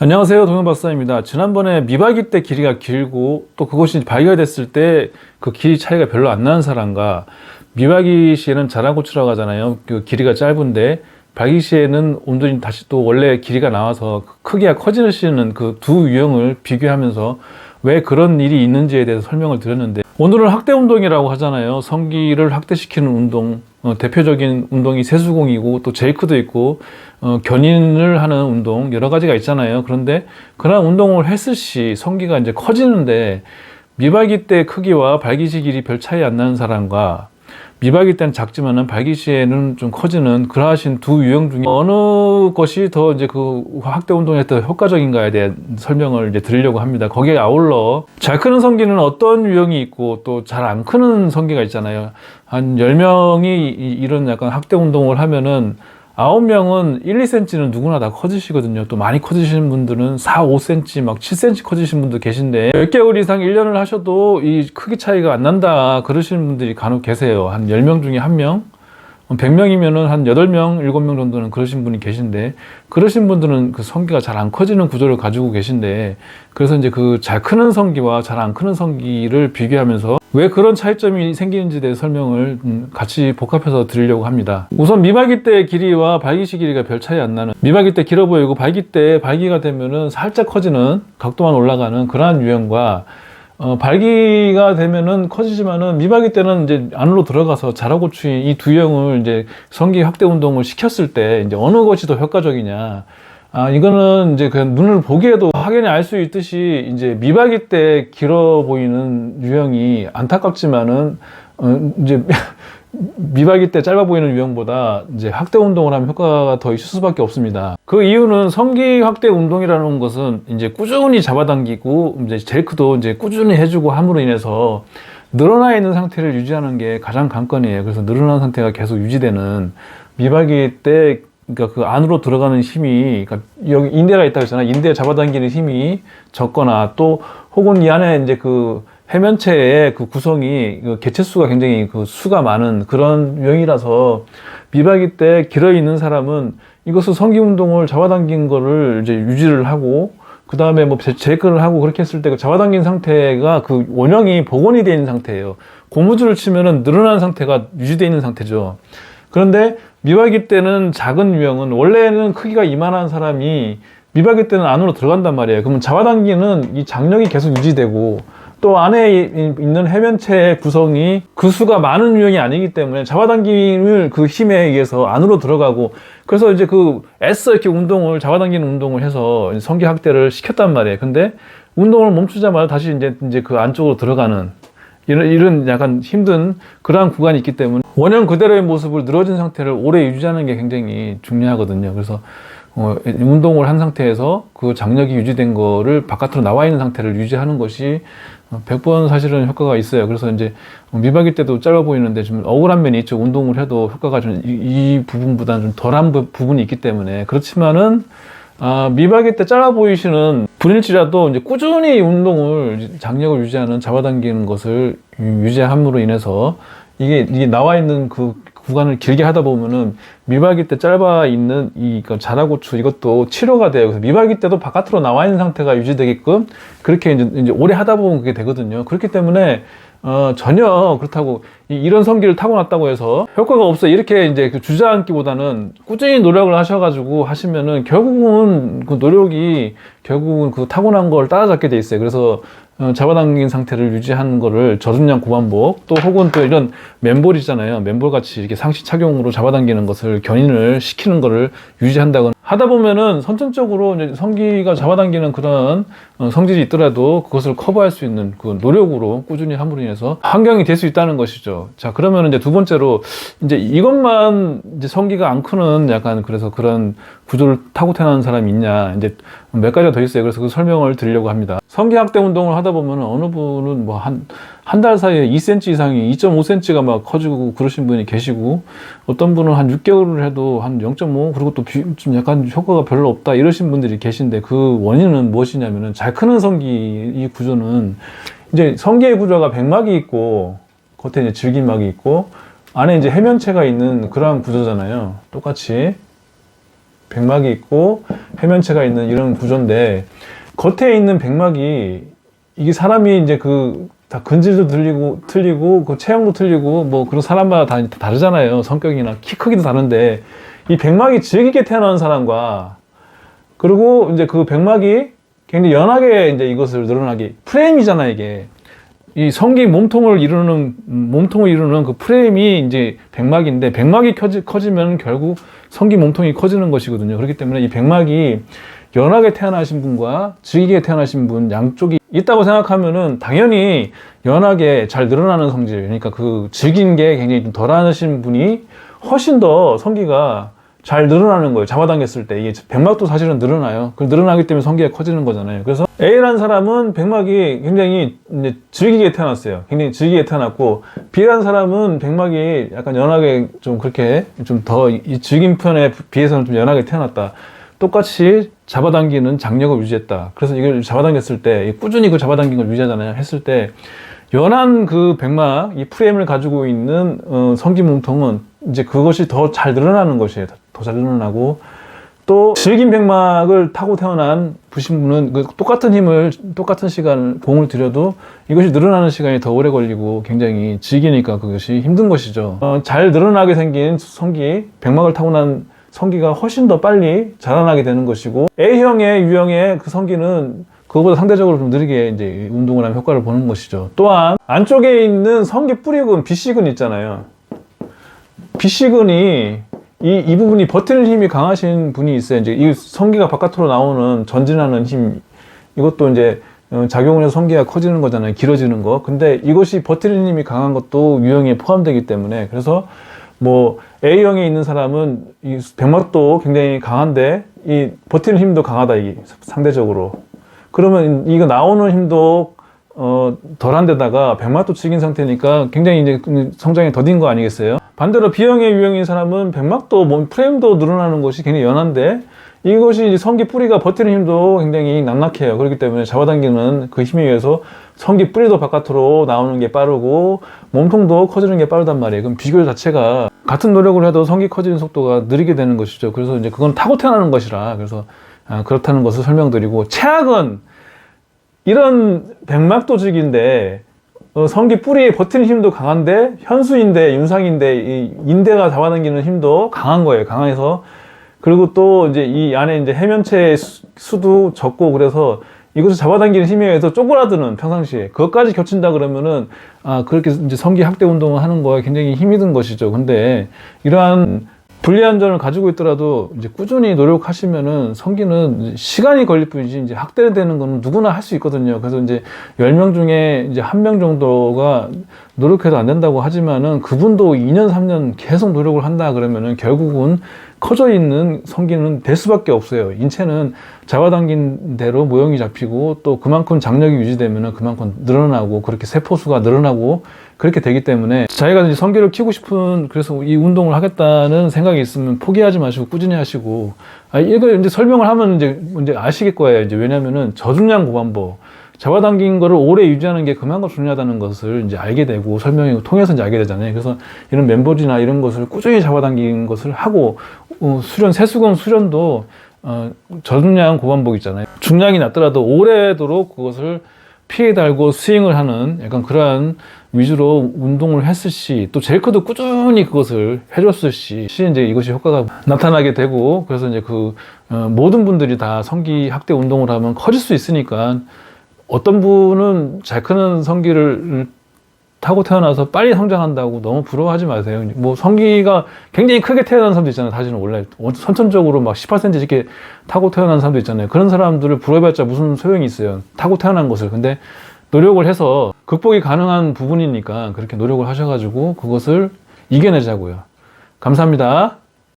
안녕하세요, 동현박사입니다. 지난번에 미박이 때 길이가 길고 또 그것이 발견됐을 때 그 길이 차이가 별로 안 나는 사람과 미박이 시에는 자라고추라고 하잖아요. 그 길이가 짧은데 발기 시에는 온전히 다시 또 원래 길이가 나와서 크기가 커지는 그 두 유형을 비교하면서 왜 그런 일이 있는지에 대해서 설명을 드렸는데, 오늘은 학대 운동이라고 하잖아요. 성기를 확대시키는 운동, 대표적인 운동이 세수공이고 또 제이크도 있고 견인을 하는 운동 여러 가지가 있잖아요. 그런데 그런 운동을 했을 시 성기가 이제 커지는데, 미박이 때 크기와 발기 시 길이 별 차이 안 나는 사람과 미박이 때는 작지만은 발기 시에는 좀 커지는 그러하신 두 유형 중에 어느 것이 더 이제 그 학대 운동에 더 효과적인가에 대한 설명을 이제 드리려고 합니다. 거기에 아울러 잘 크는 성기는 어떤 유형이 있고 또 잘 안 크는 성기가 있잖아요. 한 10명이 이런 약간 학대 운동을 하면은 9명은 1, 2cm는 누구나 다 커지시거든요. 또 많이 커지시는 분들은 4, 5cm, 막 7cm 커지신 분도 계신데, 10개월 이상 1년을 하셔도 이 크기 차이가 안 난다 그러시는 분들이 간혹 계세요. 한 10명 중에 1명, 100명이면은 한 8명, 7명 정도는 그러신 분이 계신데, 그러신 분들은 그 성기가 잘 안 커지는 구조를 가지고 계신데, 그래서 이제 그 잘 크는 성기와 잘 안 크는 성기를 비교하면서 왜 그런 차이점이 생기는지에 대해 설명을 같이 복합해서 드리려고 합니다. 우선 미박이 때 길이와 발기 시 길이가 별 차이 안 나는, 미박이 때 길어 보이고 발기 때 발기가 되면은 살짝 커지는, 각도만 올라가는 그러한 유형과 발기가 되면은 커지지만은 미박이 때는 이제 안으로 들어가서 자라고추인 이 두 형을 이제 성기 확대 운동을 시켰을 때 이제 어느 것이 더 효과적이냐. 이거는 이제 그냥 눈을 보기에도 확연히 알 수 있듯이 이제 미박이 때 길어 보이는 유형이 안타깝지만은 이제 미박이 때 짧아 보이는 유형보다 이제 확대 운동을 하면 효과가 더 있을 수밖에 없습니다. 그 이유는 성기 확대 운동이라는 것은 이제 꾸준히 잡아당기고 이제 제이크도 이제 꾸준히 해주고 함으로 인해서 늘어나 있는 상태를 유지하는 게 가장 관건이에요. 그래서 늘어난 상태가 계속 유지되는, 미박이 때 그러니까 그 안으로 들어가는 힘이, 그러니까 여기 인대가 있다고 했잖아. 인대 잡아당기는 힘이 적거나 또 혹은 이 안에 이제 그 해면체의 그 구성이 그 개체수가 굉장히 그 수가 많은 그런 유형이라서, 미박이 때 길어 있는 사람은 이것을 성기 운동을 잡아당긴 거를 이제 유지를 하고 그 다음에 뭐 제이크를 하고 그렇게 했을 때 그 잡아당긴 상태가 그 원형이 복원이 되어 있는 상태예요. 고무줄을 치면은 늘어난 상태가 유지되어 있는 상태죠. 그런데 미박이 때는 작은 유형은 원래는 크기가 이만한 사람이 미박이 때는 안으로 들어간단 말이에요. 그러면 잡아당기는 이 장력이 계속 유지되고 또 안에 있는 해면체의 구성이 그 수가 많은 유형이 아니기 때문에 잡아당김을 그 힘에 의해서 안으로 들어가고, 그래서 이제 그 애써 이렇게 운동을, 잡아당기는 운동을 해서 성기 확대를 시켰단 말이에요. 근데 운동을 멈추자마자 다시 이제 그 안쪽으로 들어가는 이런 약간 힘든 그러한 구간이 있기 때문에 원형 그대로의 모습을, 늘어진 상태를 오래 유지하는 게 굉장히 중요하거든요. 그래서 운동을 한 상태에서 그 장력이 유지된 거를 바깥으로 나와 있는 상태를 유지하는 것이 100번 사실은 효과가 있어요. 그래서 이제 미박이 때도 짧아 보이는데 좀 억울한 면이 있죠. 운동을 해도 효과가 좀 이 부분보다는 좀 덜한 부분이 있기 때문에. 그렇지만은 미박이 때 짧아 보이시는 분일지라도 이제 꾸준히 운동을, 장력을 유지하는, 잡아당기는 것을 유지함으로 인해서 이게 나와 있는 그 구간을 길게 하다 보면은 미박이 때 짧아 있는 이 자라고추 이것도 치료가 돼요. 그래서 미박이 때도 바깥으로 나와 있는 상태가 유지되게끔 그렇게 이제 오래 하다 보면 그게 되거든요. 그렇기 때문에 전혀 그렇다고 이런 성기를 타고났다고 해서 효과가 없어 이렇게 이제 그 주저앉기보다는 꾸준히 노력을 하셔가지고 하시면은 결국은 그 노력이 결국은 그 타고난 걸 따라잡게 돼 있어요. 그래서 잡아당긴 상태를 유지하는 거를 저중량 고반복, 또 혹은 또 이런 맨볼 있잖아요. 맨볼 같이 이렇게 상시 착용으로 잡아당기는 것을 견인을 시키는 거를 유지한다거나 하다 보면은 선천적으로 이제 성기가 잡아당기는 그런 성질이 있더라도 그것을 커버할 수 있는 그 노력으로 꾸준히 함으로 인해서 환경이 될 수 있다는 것이죠. 자, 그러면 이제 두 번째로 이제 이것만 이제 성기가 안 크는 약간 그래서 그런 구조를 타고 태어난 사람이 있냐, 이제 몇 가지가 더 있어요. 그래서 그 설명을 드리려고 합니다. 성기 확대 운동을 하다 보면 어느 분은 뭐 한 달 사이에 2cm 이상이 2.5cm가 막 커지고 그러신 분이 계시고, 어떤 분은 한 6개월을 해도 한 0.5, 그리고 또 좀 약간 효과가 별로 없다 이러신 분들이 계신데, 그 원인은 무엇이냐면은 잘 크는 성기 이 구조는 이제 성기의 구조가 백막이 있고 겉에 이제 줄기막이 있고 안에 이제 해면체가 있는 그러한 구조잖아요. 똑같이 백막이 있고 해면체가 있는 이런 구조인데, 겉에 있는 백막이 이게 사람이 이제 다 근질도 틀리고 그 체형도 틀리고 뭐 그런 사람마다 다 다르잖아요. 성격이나 키 크기도 다른데, 이 백막이 질기게 태어난 사람과, 그리고 이제 그 백막이 굉장히 연하게 이제 이것을 늘어나게, 프레임이잖아 이게. 이 성기 몸통을 이루는 그 프레임이 이제 백막인데, 백막이 커지면 결국 성기 몸통이 커지는 것이거든요. 그렇기 때문에 이 백막이 연하게 태어나신 분과 질기게 태어나신 분 양쪽이 있다고 생각하면은 당연히 연하게 잘 늘어나는 성질, 그러니까 그 질긴 게 굉장히 좀 덜하신 분이 훨씬 더 성기가 잘 늘어나는 거예요. 잡아당겼을 때. 이게 백막도 사실은 늘어나요. 그 늘어나기 때문에 성기가 커지는 거잖아요. 그래서 A라는 사람은 백막이 굉장히 이제 질기게 태어났어요. 굉장히 질기게 태어났고, B라는 사람은 백막이 약간 연하게 좀 그렇게 좀 더 이 질긴 편에 비해서는 좀 연하게 태어났다. 똑같이 잡아당기는 장력을 유지했다. 그래서 이걸 잡아당겼을 때, 꾸준히 그 잡아당긴 걸 유지하잖아요. 했을 때, 연한 그 백막, 이 프레임을 가지고 있는 성기 몸통은 이제 그것이 더 잘 늘어나는 것이에요. 더 잘 늘어나고, 또 질긴 백막을 타고 태어난 부신분은 그 똑같은 시간, 공을 들여도 이것이 늘어나는 시간이 더 오래 걸리고 굉장히 질기니까 그것이 힘든 것이죠. 잘 늘어나게 생긴 성기, 백막을 타고 난 성기가 훨씬 더 빨리 자라나게 되는 것이고, A형의 유형의 그 성기는 그거보다 상대적으로 좀 느리게 이제 운동을 하면 효과를 보는 것이죠. 또한 안쪽에 있는 성기 뿌리근, B씨근 있잖아요. B씨근이 이 부분이 버티는 힘이 강하신 분이 있어요. 이제 이 성기가 바깥으로 나오는 전진하는 힘, 이것도 이제 작용을 해서 성기가 커지는 거잖아요. 길어지는 거. 근데 이것이 버티는 힘이 강한 것도 유형에 포함되기 때문에, 그래서 뭐 A형에 있는 사람은 이 백막도 굉장히 강한데 이 버티는 힘도 강하다, 이게 상대적으로. 그러면 이거 나오는 힘도 덜한 데다가 백막도 질긴 상태니까 굉장히 이제 성장이 더딘 거 아니겠어요? 반대로 B형의 유형인 사람은 백막도 몸 프레임도 늘어나는 것이 굉장히 연한데, 이것이 이제 성기 뿌리가 버티는 힘도 굉장히 낙낙해요. 그렇기 때문에 잡아당기는 그 힘에 의해서 성기 뿌리도 바깥으로 나오는 게 빠르고 몸통도 커지는 게 빠르단 말이에요. 그럼 비교 자체가 같은 노력을 해도 성기 커지는 속도가 느리게 되는 것이죠. 그래서 이제 그건 타고 태어나는 것이라, 그래서 그렇다는 것을 설명드리고, 최악은 이런 백막도직인데 성기 뿌리에 버티는 힘도 강한데 현수인데, 윤상인데 이 인대가 잡아당기는 힘도 강한 거예요. 강해서, 그리고 또 이제 이 안에 이제 해면체의 수도 적고, 그래서 이것을 잡아당기는 힘에 의해서 쪼그라드는, 평상시에 그것까지 겹친다 그러면은 그렇게 이제 성기 확대 운동을 하는 거에 굉장히 힘이 든 것이죠. 근데 이러한 불리한 점을 가지고 있더라도 이제 꾸준히 노력하시면은 성기는 시간이 걸릴 뿐이지 이제 확대되는 거는 누구나 할 수 있거든요. 그래서 이제 10명 중에 이제 1명 정도가 노력해도 안 된다고 하지만은 그분도 2년, 3년 계속 노력을 한다 그러면은 결국은 커져 있는 성기는 될 수밖에 없어요. 인체는 잡아당긴 대로 모형이 잡히고, 또 그만큼 장력이 유지되면은 그만큼 늘어나고, 그렇게 세포수가 늘어나고 그렇게 되기 때문에, 자기가 이제 성기를 키우고 싶은, 그래서 이 운동을 하겠다는 생각이 있으면 포기하지 마시고 꾸준히 하시고, 이거 이제 설명을 하면 이제 아시겠 거예요. 이제 왜냐면은 저중량 고반복, 잡아당긴 거를 오래 유지하는 게 그만큼 중요하다는 것을 이제 알게 되고, 설명을 통해서 이제 알게 되잖아요. 그래서 이런 맨볼이나 이런 것을 꾸준히 잡아당긴 것을 하고, 세수건 수련도 저중량 고반복 있잖아요. 중량이 낮더라도 오래도록 그것을 피해 달고 스윙을 하는 약간 그러한 위주로 운동을 했을 시, 또 제이크도 꾸준히 그것을 해줬을 시 이제 이것이 효과가 나타나게 되고, 그래서 이제 모든 분들이 다 성기 확대 운동을 하면 커질 수 있으니까, 어떤 분은 잘 크는 성기를 타고 태어나서 빨리 성장한다고 너무 부러워하지 마세요. 뭐 성기가 굉장히 크게 태어난 사람도 있잖아요. 사실은 원래 선천적으로 막 18cm 이렇게 타고 태어난 사람도 있잖아요. 그런 사람들을 부러워해봤자 무슨 소용이 있어요. 타고 태어난 것을. 근데 노력을 해서 극복이 가능한 부분이니까 그렇게 노력을 하셔가지고 그것을 이겨내자고요. 감사합니다.